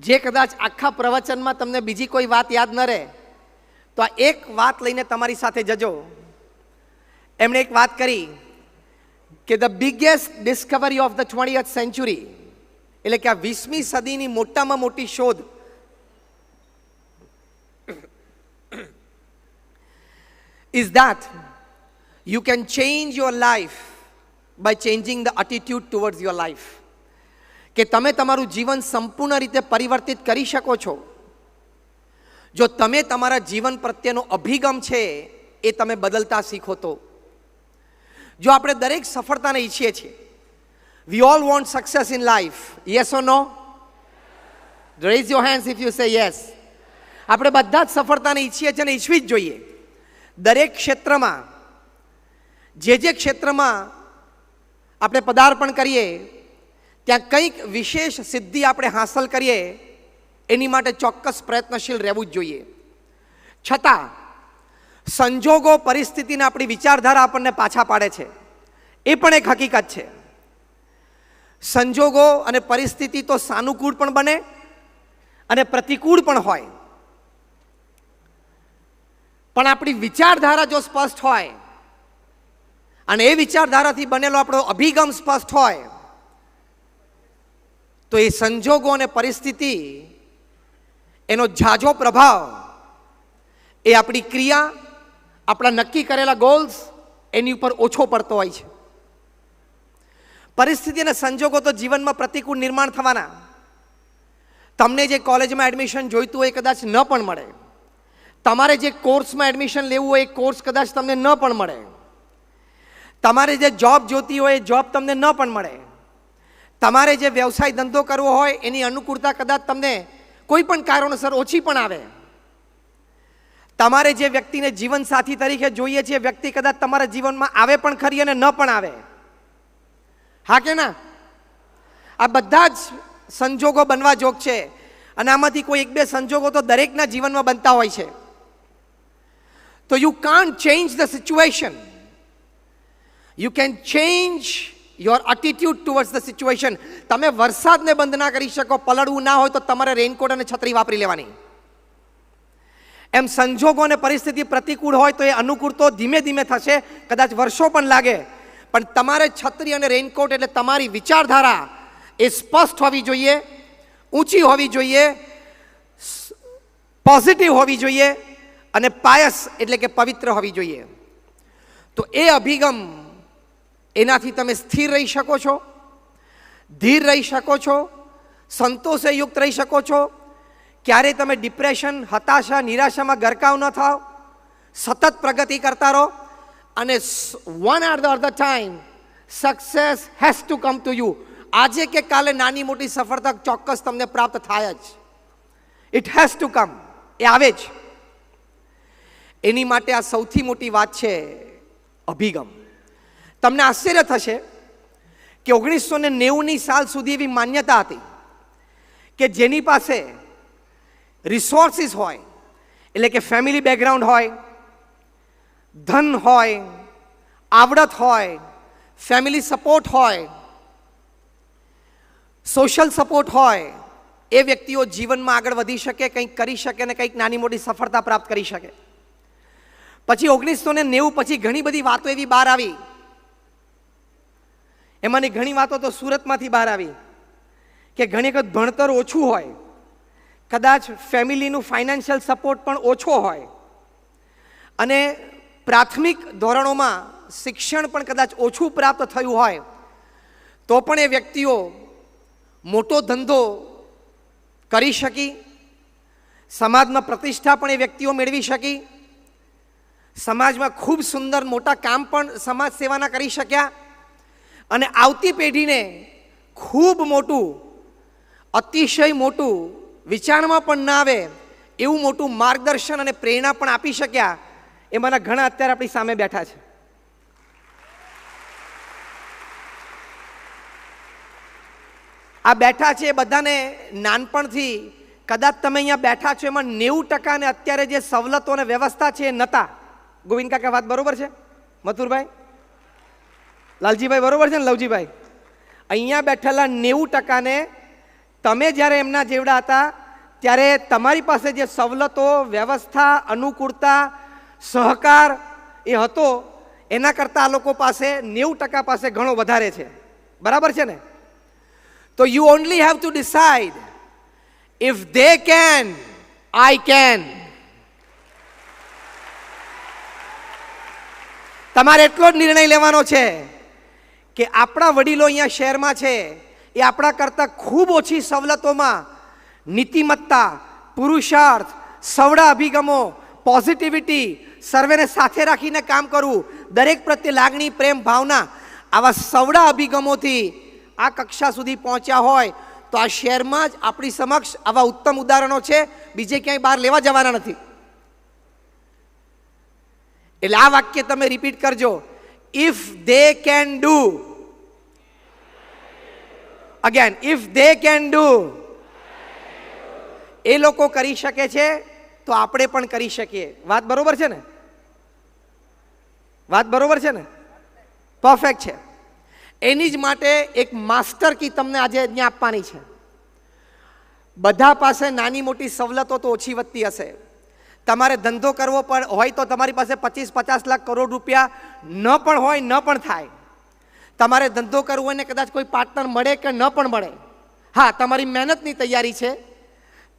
જે કદાચ આખા પ્રવચનમાં તમને બીજી કોઈ વાત યાદ ન રહે તો આ એક વાત લઈને તમારી સાથે જજો. એમણે એક વાત કરી કે the biggest discovery of the 20th century, એટલે કે આ 20મી સદીની મોટામાં મોટી શોધ is that you can change your life by changing the attitude towards your life. કે તમે તમારું જીવન સંપૂર્ણ રીતે પરિવર્તિત કરી શકો છો જો તમે તમારા જીવન પ્રત્યેનો અભિગમ છે એ તમે બદલતા શીખો તો. જો આપણે દરેક સફળતાને ઈચ્છીએ છીએ, we all want success in life, yes or no? Raise your hands if you say yes. આપણે બધા જ સફળતાને ઈચ્છીએ છીએ અને ઈચ્છવી જ જોઈએ. દરેક ક્ષેત્રમાં જે ક્ષેત્રમાં આપણે પદાર્પણ કરીએ ત્યાં કંઈક વિશેષ સિદ્ધિ આપણે હાંસલ કરીએ એની માટે ચોક્કસ પ્રયત્નશીલ રહેવું જ જોઈએ. છતાં સંજોગો પરિસ્થિતિને આપણી વિચારધારા આપણને પાછા પાડે છે, એ પણ એક હકીકત છે. સંજોગો અને પરિસ્થિતિ તો સાનુકૂળ પણ બને અને પ્રતિકૂળ પણ હોય, પણ આપણી વિચારધારા જો સ્પષ્ટ હોય અને એ વિચારધારાથી બનેલો આપણો અભિગમ સ્પષ્ટ હોય તો એ સંજોગો અને પરિસ્થિતિ એનો ઝાઝો પ્રભાવ એ આપણી ક્રિયા, આપણા નક્કી કરેલા ગોલ્સ એની ઉપર ઓછો પડતો હોય છે. પરિસ્થિતિ અને સંજોગો તો જીવનમાં પ્રતિકૂળ નિર્માણ થવાના. તમને જે કોલેજમાં એડમિશન જોઈતું હોય એ કદાચ ન પણ મળે, તમારે જે કોર્સમાં એડમિશન લેવું હોય એ કોર્સ કદાચ તમને ન પણ મળે, તમારે જે જોબ જોતી હોય એ જોબ તમને ન પણ મળે, તમારે જે વ્યવસાય ધંધો કરવો હોય એની અનુકૂળતા કદાચ તમને કોઈ પણ કારણોસર ઓછી પણ આવે, તમારે જે વ્યક્તિને જીવનસાથી તરીકે જોઈએ છે એ વ્યક્તિ કદાચ તમારા જીવનમાં આવે પણ ખરી અને ન પણ આવે. હા કે ના? આ બધા જ સંજોગો બનવા જોગ છે અને આમાંથી કોઈ એક બે સંજોગો તો દરેકના જીવનમાં બનતા હોય છે. તો you can't change the situation, you can change your attitude towards the situation. તમે વરસાદને બંધ ના કરી શકો, પલળવું ના હોય તો તમારે રેઇનકોટ અને છત્રી વાપરી લેવાની. એમ સંજોગો અને પરિસ્થિતિ પ્રતિકૂળ હોય તો એ અનુકૂળ તો ધીમે ધીમે થશે, કદાચ વર્ષો પણ લાગે, પણ તમારે છત્રી અને રેઇનકોટ એટલે તમારી વિચારધારા એ સ્પષ્ટ હોવી જોઈએ, ઊંચી હોવી જોઈએ, પોઝિટિવ હોવી જોઈએ અને પાયસ એટલે કે પવિત્ર હોવી જોઈએ. તો એ અભિગમ, એનાથી તમે સ્થિર રહી શકો છો, ધીર રહી શકો છો, સંતોષે યુક્ત રહી શકો છો. ક્યારેય તમે ડિપ્રેશન, હતાશા, નિરાશામાં ગરકાવ ન થાવ, સતત પ્રગતિ કરતા રહો અને one or the time success has to come to you. આજે કે કાલે નાની મોટી સફળતા ચોક્કસ તમને પ્રાપ્ત થાય જ. ઇટ હેઝ ટુ કમ, એ આવે જ. એની માટે આ સૌથી મોટી વાત છે અભિગમ. તમને આશ્ચર્ય થશે કે 1990ની સાલ સુધી એવી માન્યતા હતી કે જેની પાસે રિસોર્સિસ હોય, એટલે કે ફેમિલી બેકગ્રાઉન્ડ હોય, ધન હોય, આવડત હોય, ફેમિલી સપોર્ટ હોય, સોશિયલ સપોર્ટ હોય, એ વ્યક્તિઓ જીવનમાં આગળ વધી શકે, કંઈક કરી શકે અને કંઈક નાની મોટી સફળતા પ્રાપ્ત કરી શકે. પછી 1990 પછી ઘણી બધી વાતો એવી બહાર આવી, એમાંની ઘણી વાતો તો સુરતમાંથી બહાર આવી કે ઘણી વખત ભણતર ઓછું હોય, કદાચ ફેમિલીનું ફાઇનાન્શિયલ સપોર્ટ પણ ઓછો હોય અને પ્રાથમિક ધોરણોમાં શિક્ષણ પણ કદાચ ઓછું પ્રાપ્ત થયું હોય તો પણ એ વ્યક્તિઓ મોટો ધંધો કરી શકી, સમાજમાં પ્રતિષ્ઠા પણ એ વ્યક્તિઓ મેળવી શકી, સમાજમાં ખૂબ સુંદર મોટા કામ પણ સમાજ સેવાના કરી શક્યા અને આવતી પેઢીને ખૂબ મોટું, અતિશય મોટું, વિચારમાં પણ ના આવે એવું મોટું માર્ગદર્શન અને પ્રેરણા પણ આપી શક્યા. એમાંના ઘણા અત્યારે આપણી સામે બેઠા છે. આ બેઠા છે એ બધાને નાનપણથી કદાચ તમે અહીંયા બેઠા છો એમાં 90% ને અત્યારે જે સવલતો અને વ્યવસ્થા છે એ નહોતા. ગોવિંદ કાકા વાત બરોબર છે? મથુરભાઈ, લાલજીભાઈ બરોબર છે ને? લવજીભાઈ, અહીંયા બેઠેલા 90% ને તમે જ્યારે એમના જેવડા હતા ત્યારે તમારી પાસે જે સવલતો, વ્યવસ્થા, અનુકૂળતા, સહકાર એ હતો એના કરતાં આ લોકો પાસે 90% પાસે ઘણો વધારે છે. બરાબર છે ને? તો you only have to decide if they can, I can. તમારે એટલો જ નિર્ણય લેવાનો છે કે આપણા વડીલો અહીંયા શહેરમાં છે એ આપણા કરતાં ખૂબ ઓછી સવલતોમાં નીતિમત્તા, પુરુષાર્થ, સવડા અભિગમો, પોઝિટિવિટી, સર્વેને સાથે રાખીને કામ કરવું, દરેક પ્રત્યે લાગણી, પ્રેમ, ભાવના, આવા સવડા અભિગમોથી આ કક્ષા સુધી પહોંચ્યા હોય તો આ શહેરમાં જ આપણી સમક્ષ આવા ઉત્તમ ઉદાહરણો છે, બીજે ક્યાંય બહાર લેવા જવાના નથી. એટલે આ વાક્ય તમે રિપીટ કરજો. If they can do, again, if they can do, એ લોકો કરી શકે છે તો આપણે પણ કરી શકીએ. વાત બરોબર છે ને? વાત બરોબર છે ને? પરફેક્ટ છે. એની જ માટે એક માસ્ટર કી તમને આજે અહીંયા આપવાની છે. બધા પાસે નાની મોટી સવલતો તો ઓછી વધતી હશે. તમારે ધંધો કરવો પણ હોય તો તમારી પાસે 25-50 લાખ કરોડ રૂપિયા ન પણ હોય, ન પણ થાય. તમારે ધંધો કરવો હોય ને કદાચ કોઈ પાર્ટનર મળે કે ન પણ મળે, હા, તમારી મહેનતની તૈયારી છે,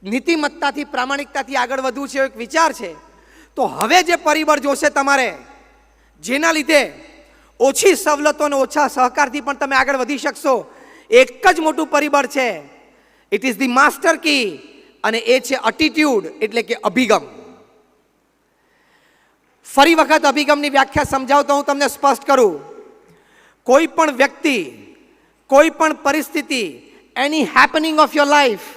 નીતિમત્તાથી, પ્રામાણિકતાથી આગળ વધવું છે, એક વિચાર છે. તો હવે જે પરિબળ જોશે તમારે, જેના લીધે ઓછી સવલતો અને ઓછા સહકારથી પણ તમે આગળ વધી શકશો, એક જ મોટું પરિબળ છે. It is the master key, અને એ છે એટીટ્યુડ, એટલે કે અભિગમ. ફરી વખત અભિગમની વ્યાખ્યા સમજાવતો હું તમને સ્પષ્ટ કરું. કોઈ પણ વ્યક્તિ, કોઈ પણ પરિસ્થિતિ, એની હેપનિંગ ઓફ યોર લાઈફ,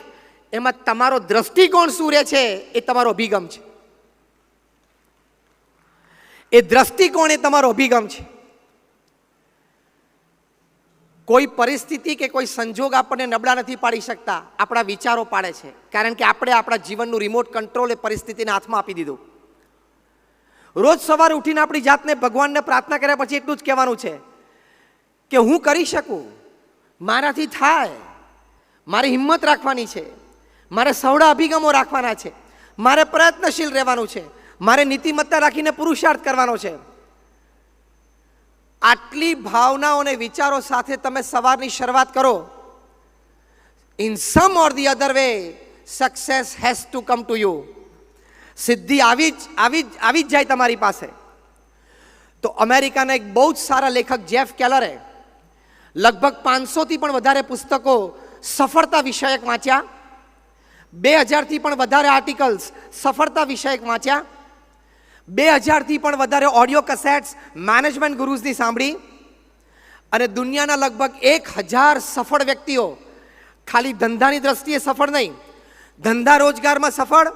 એમાં તમારો દ્રષ્ટિકોણ શું રહે છે એ તમારો અભિગમ છે. એ દ્રષ્ટિકોણ એ તમારો અભિગમ છે. કોઈ પરિસ્થિતિ કે કોઈ સંજોગ આપણને નબળા નથી પાડી શકતા, આપણા વિચારો પાડે છે. કારણ કે આપણે આપણા જીવનનું રિમોટ કંટ્રોલ એ પરિસ્થિતિના હાથમાં આપી દીધું. રોજ સવારે ઉઠીને આપણી જાતને ભગવાનને પ્રાર્થના કર્યા પછી એટલું જ કહેવાનું છે કે હું કરી શકું, મારાથી થાય, મારી હિંમત રાખવાની છે, મારે સવડા અભિગમો રાખવાના છે, મારે પ્રયત્નશીલ રહેવાનું છે, મારે નીતિમત્તા રાખીને પુરુષાર્થ કરવાનો છે. આટલી ભાવનાઓ અને વિચારો સાથે તમે સવારની શરૂઆત કરો, in some or the other way success has to come to you. સિદ્ધિ આવી જ જાય તમારી પાસે. તો અમેરિકાના એક બહુ જ સારા લેખક જેફ કેલરે લગભગ 500થી પણ વધારે પુસ્તકો સફળતા વિષયક વાંચ્યા, 2000થી પણ વધારે આર્ટિકલ્સ સફળતા વિષયક વાંચ્યા, 2000થી પણ વધારે ઓડિયો કેસેટ્સ મેનેજમેન્ટ ગુરુઝની સાંભળી, અને દુનિયાના લગભગ 1000 સફળ વ્યક્તિઓ, ખાલી ધંધાની દ્રષ્ટિએ સફળ નહીં, ધંધા રોજગારમાં સફળ,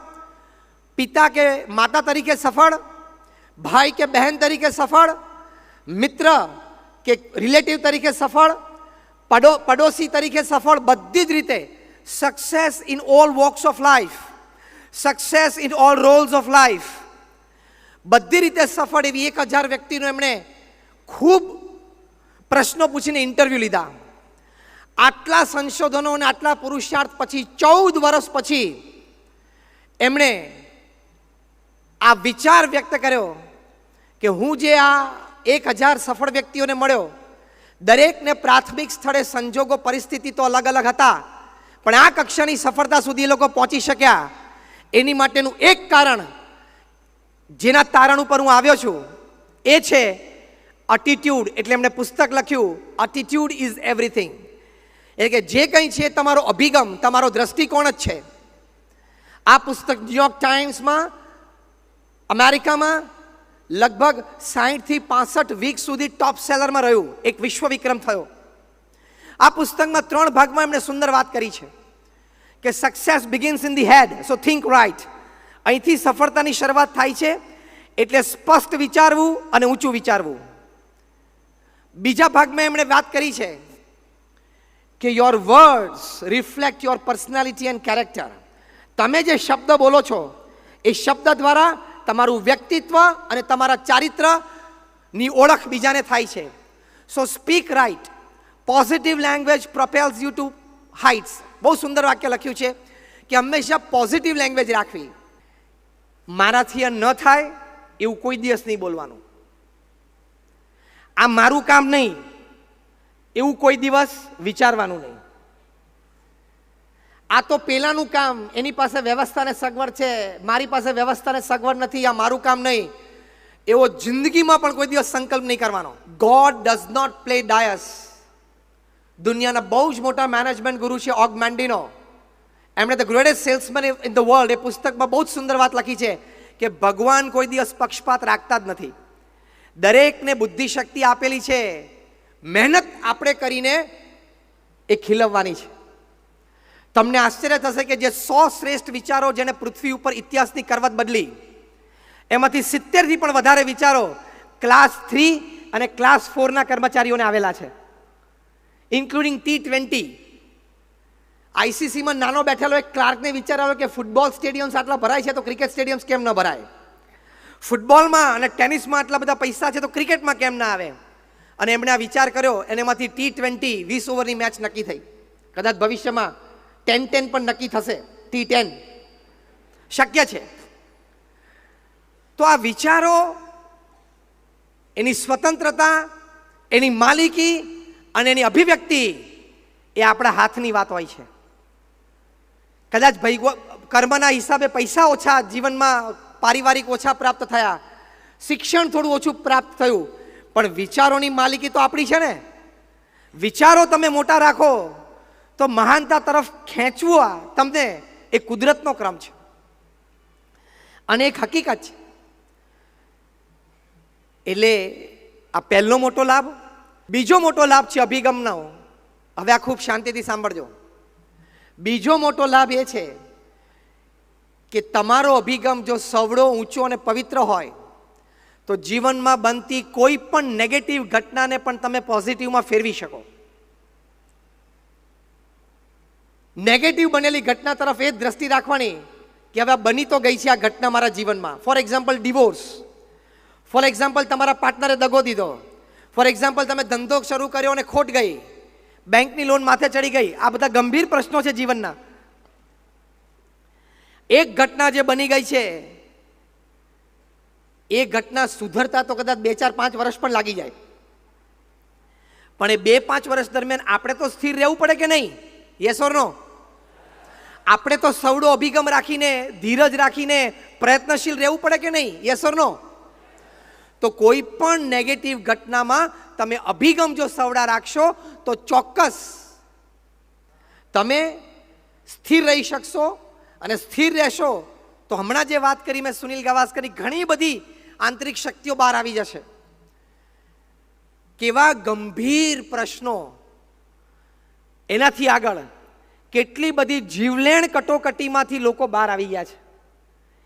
પિતા કે માતા તરીકે સફળ, ભાઈ કે બહેન તરીકે સફળ, મિત્ર કે રિલેટિવ તરીકે સફળ, પડોશી તરીકે સફળ, બધી જ રીતે success in all walks of life, success in all Rolls of life, બધી રીતે સફળ એવી 1000 વ્યક્તિનો એમણે ખૂબ પ્રશ્નો પૂછીને ઇન્ટરવ્યૂ લીધા. આટલા સંશોધનો અને આટલા પુરુષાર્થ પછી 14 વર્ષ પછી એમણે આ વિચાર વ્યક્ત કર્યો કે હું જે આ 1000 સફળ વ્યક્તિઓને મળ્યો, દરેકને પ્રાથમિક સ્થળે સંજોગો, પરિસ્થિતિ તો અલગ અલગ હતા, પણ આ કક્ષાની સફળતા સુધી એ લોકો પહોંચી શક્યા. એની માટેનું એક કારણ, જેના તારણ ઉપર હું આવ્યો છું, એ છે એટીટ્યુડ. એટલે એમણે પુસ્તક લખ્યું, એટીટ્યુડ ઇઝ એવરીથિંગ. એટલે કે જે કંઈ છે તમારો અભિગમ, તમારો દ્રષ્ટિકોણ જ છે. આ પુસ્તક ન્યુયોર્ક ટાઈમ્સમાં અમેરિકામાં લગભગ 60થી 65 વીક સુધી ટોપ સેલરમાં રહ્યું, એક વિશ્વ વિક્રમ થયો. આ પુસ્તકમાં 3 ભાગમાં એમણે સુંદર વાત કરી છે કે success begins in the head, so think right. અહીંથી સફળતાની શરૂઆત થાય છે, એટલે સ્પષ્ટ વિચારવું અને ઊંચું વિચારવું. બીજા ભાગમાં એમણે વાત કરી છે કે your words reflect your personality and character. તમે જે શબ્દ બોલો છો એ શબ્દ દ્વારા તમારું વ્યક્તિત્વ અને તમારા ચારિત્રની ઓળખ બીજાને થાય છે. So speak right. Positive language propels you to heights. બહુ સુંદર વાક્ય લખ્યું છે કે હંમેશા પોઝિટિવ લેંગ્વેજ રાખવી. મારાથી આ ન થાય એવું કોઈ દિવસ નહીં બોલવાનું. આ મારું કામ નહીં એવું કોઈ દિવસ વિચારવાનું નહીં. આ તો પેલાનું કામ, એની પાસે વ્યવસ્થાને સગવડ છે, મારી પાસે વ્યવસ્થાને સગવડ નથી, આ મારું કામ નહીં, એવો જિંદગીમાં પણ કોઈ દિવસ સંકલ્પ નહીં કરવાનો. God does not play dice. દુનિયાના બહુ જ મોટા મેનેજમેન્ટ ગુરુ છે ઓગ મેન્ડિનો. એમણે the greatest salesman in the world એ પુસ્તકમાં બહુ જ સુંદર વાત લખી છે કે ભગવાન કોઈ દિવસ પક્ષપાત રાખતા જ નથી. દરેકને બુદ્ધિ શક્તિ આપેલી છે, મહેનત આપણે કરીને એ ખીલવવાની છે. તમને આશ્ચર્ય થશે કે જે 100 શ્રેષ્ઠ વિચારો જેને પૃથ્વી ઉપર ઇતિહાસની કરવત બદલી, એમાંથી 70થી પણ વધારે વિચારો ક્લાસ 3 અને ક્લાસ 4ના કર્મચારીઓને આવેલા છે, ઇન્ક્લુડિંગ T20. આઈસીસીમાં નાનો બેઠેલો એક ક્લાર્કને વિચાર આવ્યો કે ફૂટબોલ સ્ટેડિયમ્સ આટલા ભરાય છે તો ક્રિકેટ સ્ટેડિયમ્સ કેમ ન ભરાય? ફૂટબોલમાં અને ટેનિસમાં આટલા બધા પૈસા છે તો ક્રિકેટમાં કેમ ના આવે? અને એમણે આ વિચાર કર્યો, એનામાંથી T20 20 ઓવરની મેચ નક્કી થઈ. કદાચ ભવિષ્યમાં 10-10 પણ નક્કી થશે. T10 શક્ય છે. તો આ વિચારો, એની સ્વતંત્રતા, એની માલિકી અને એની અભિવ્યક્તિ એ આપણા હાથની વાત હોય છે. કદાચ કર્મના હિસાબે પૈસા ઓછા જીવનમાં, પારિવારિક ઓછા પ્રાપ્ત થયા, શિક્ષણ થોડું ઓછું પ્રાપ્ત થયું, પણ વિચારોની માલિકી તો આપણી છે ને. વિચારો તમે મોટા રાખો તો મહાનતા તરફ ખેંચવું તમને એ કુદરતનો ક્રમ છે અને એક હકીકત છે. એટલે આ પહેલો મોટો લાભ. બીજો મોટો લાભ છે અભિગમનો. હવે આ ખૂબ શાંતિથી સાંભળજો. બીજો મોટો લાભ એ છે કે તમારો અભિગમ જો સવડો, ઊંચો અને પવિત્ર હોય તો જીવનમાં બનતી કોઈ પણ નેગેટિવ ઘટનાને પણ તમે પોઝિટિવમાં ફેરવી શકો. નેગેટિવ બનેલી ઘટના તરફ એ જ દ્રષ્ટિ રાખવાની કે હવે બની તો ગઈ છે આ ઘટના મારા જીવનમાં. For example divorce, for example તમારા પાર્ટનરે દગો દીધો, ફોર એક્ઝામ્પલ તમે ધંધો શરૂ કર્યો અને ખોટ ગઈ, બેંકની લોન માથે ચડી ગઈ. આ બધા ગંભીર પ્રશ્નો છે જીવનના. એક ઘટના જે બની ગઈ છે એ ઘટના સુધરતા તો કદાચ 2-4-5 વર્ષ પણ લાગી જાય, પણ એ 2-5 વર્ષ દરમિયાન આપણે તો સ્થિર રહેવું પડે કે નહીં? યસ ઓર નો? આપણે તો સવડો અભિગમ રાખીને, ધીરજ રાખીને પ્રયત્નશીલ રહેવું પડે કે નહીં? યસ ઓર નો? તો કોઈ પણ નેગેટિવ ઘટનામાં તમે અભિગમ જો સવડા રાખશો તો ચોક્કસ તમે સ્થિર રહી શકશો. અને સ્થિર રહેશો તો હમણાં જે વાત કરી મેં સુનિલ ગાવસ્કરની, ઘણી બધી આંતરિક શક્તિઓ બહાર આવી જશે. કેવા ગંભીર પ્રશ્નો, એનાથી આગળ કેટલી બધી જીવલેણ કટોકટીમાંથી લોકો બહાર આવી ગયા છે.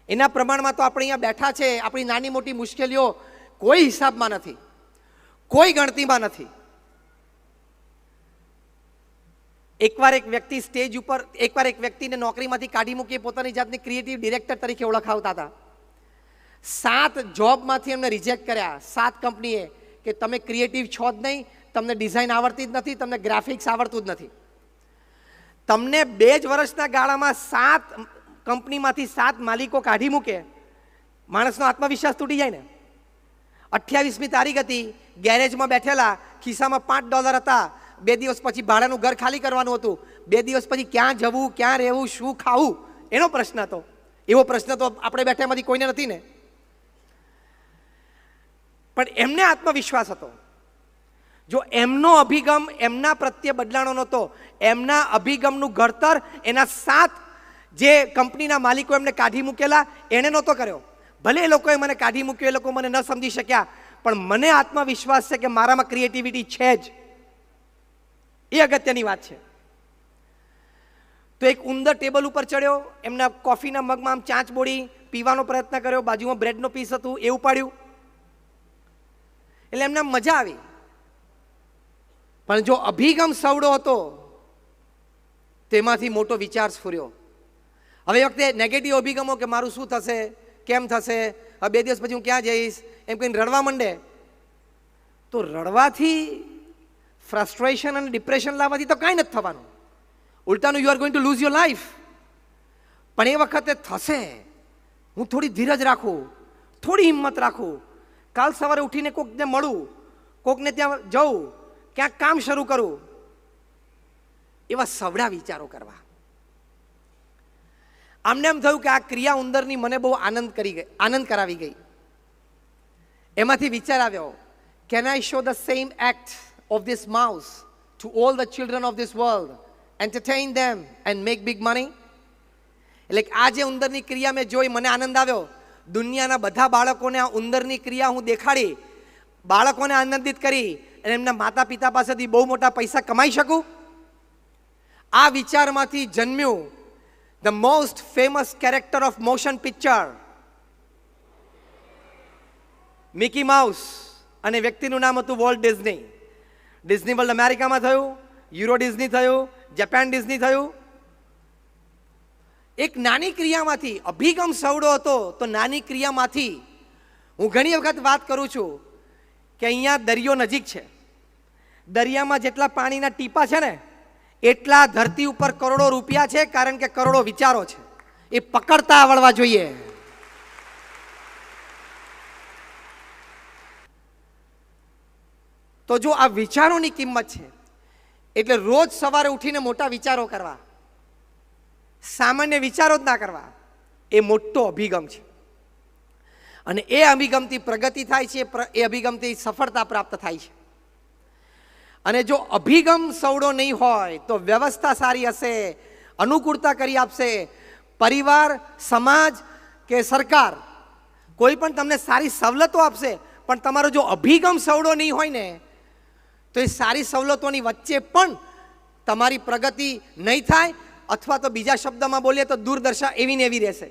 એના પ્રમાણમાં તો આપણે અહીંયા બેઠા છે, આપણી નાની મોટી મુશ્કેલીઓ કોઈ હિસાબમાં નથી, કોઈ ગણતીમાં નથી. એકવાર એક વ્યક્તિ સ્ટેજ ઉપર, એકવાર એક વ્યક્તિને નોકરીમાંથી કાઢી મૂકી પોતાની જાતને ક્રિએટિવ ડિરેક્ટર તરીકે ઓળખાવતા હતા. 7 જોબમાંથી એમને રિજેક્ટ કર્યા, 7 કંપનીએ, કે તમે ક્રિએટિવ છો જ નહીં, તમને ડિઝાઇન આવડતી જ નથી, તમને ગ્રાફિક્સ આવડતું જ નથી. તમને 2 જ વર્ષના ગાળામાં 7 કંપનીમાંથી 7 માલિકો કાઢી મૂકે, માણસનો આત્મવિશ્વાસ તૂટી જાય ને. 28મી તારીખ હતી, ગેરેજમાં બેઠેલા, ખિસ્સામાં $5 હતા. 2 દિવસ પછી ભાડાનું ઘર ખાલી કરવાનું હતું. 2 દિવસ પછી ક્યાં જવું, ક્યાં રહેવું, શું ખાવું, એનો પ્રશ્ન હતો. એવો પ્રશ્ન તો આપણે બેઠામાંથી કોઈને નથી ને. પણ એમને આત્મવિશ્વાસ હતો. જો એમનો અભિગમ એમના પ્રત્યે બદલાણો નહોતો, એમના અભિગમનું ઘડતર એના 7 જે કંપનીના માલિકો એમને કાઢી મૂકેલા એણે નહોતો કર્યો. ભલે એ લોકોએ મને કાઢી મૂક્યો, એ લોકો મને ન સમજી શક્યા, પણ મને આત્મવિશ્વાસ છે કે મારામાં ક્રિએટિવિટી છે જ. એ અગત્યની વાત છે. તો એક ઉંદર ટેબલ ઉપર ચડ્યો, એમના કોફીના મગમાં આમ ચાંચ બોળી, પીવાનો પ્રયત્ન કર્યો, બાજુમાં બ્રેડનો પીસ હતું એ ઉપાડ્યું, એટલે એમને મજા આવી. પણ જો અભિગમ સવડો હતો તેમાંથી મોટો વિચાર સ્ફુર્યો. હવે વખતે નેગેટિવ અભિગમો કે મારું શું થશે, કેમ થશે, હવે 2 દિવસ પછી હું ક્યાં જઈશ, એમ કહીને રડવા માંડે, તો રડવાથી, ફ્રસ્ટ્રેશન અને ડિપ્રેશન લાવવાથી તો કાંઈ નથી થવાનું. ઉલટાનું you are going to lose your life. પણ એ વખતે થશે. હું થોડી ધીરજ રાખું, થોડી હિંમત રાખું, કાલ સવારે ઉઠીને કોકને મળું, કોકને ત્યાં જવું, ક્યાંક કામ શરૂ કરું. એવા સવડા વિચારો કરવા. આમને એમ થયું કે આ ક્રિયા ઉંદરની મને બહુ આનંદ કરાવી ગઈ. એમાંથી વિચાર આવ્યો, can I show the same act of this mouse to all the children of this world, entertain them and make big money. એટલે આ જે ઉંદરની ક્રિયા મેં જોઈ, મને આનંદ આવ્યો. દુનિયાના બધા બાળકોને આ ઉંદરની ક્રિયા હું દેખાડી, બાળકોને આનંદિત કરી અને એમના માતા પિતા પાસેથી બહુ મોટા પૈસા કમાઈ શકું. આ વિચારમાંથી જન્મ્યું the most famous character of motion picture, Mickey Mouse. અને વ્યક્તિનું નામ હતું વોલ્ટ ડિઝની. ડિઝની વર્લ્ડ અમેરિકામાં થયું, યુરો ડિઝની થયું, જાપાન ડિઝની થયું. એક નાની ક્રિયામાંથી અભિગમ સવડો હતો. તો નાની ક્રિયામાંથી હું ઘણી વખત વાત કરું છું કે અહીંયા દરિયો નજીક છે. દરિયામાં જેટલા પાણીના ટીપા છે ને, એટલા ધરતી ઉપર કરોડો રૂપિયા છે, કારણ કે કરોડો વિચારો છે. એ પકડતા આવડવા જોઈએ. તો જો આ વિચારોની કિંમત છે, એટલે રોજ સવારે ઉઠીને મોટા વિચારો કરવા, સામાન્ય વિચારો જ ના કરવા. એ મોટો અભિગમ છે. અને એ અભિગમથી પ્રગતિ થાય છે, એ અભિગમથી સફળતા પ્રાપ્ત થાય છે. અને જો અભિગમ સવડો નહીં હોય તો વ્યવસ્થા સારી હશે, અનુકૂળતા કરી આપશે, પરિવાર, સમાજ કે સરકાર કોઈ પણ તમને સારી સવલતો આપશે, પણ તમારો જો અભિગમ સવડો નહીં હોય ને, તો એ સારી સવલતોની વચ્ચે પણ તમારી પ્રગતિ નહીં થાય, અથવા તો બીજા શબ્દમાં બોલીએ તો દુર્દશા એવી ને એવી રહેશે.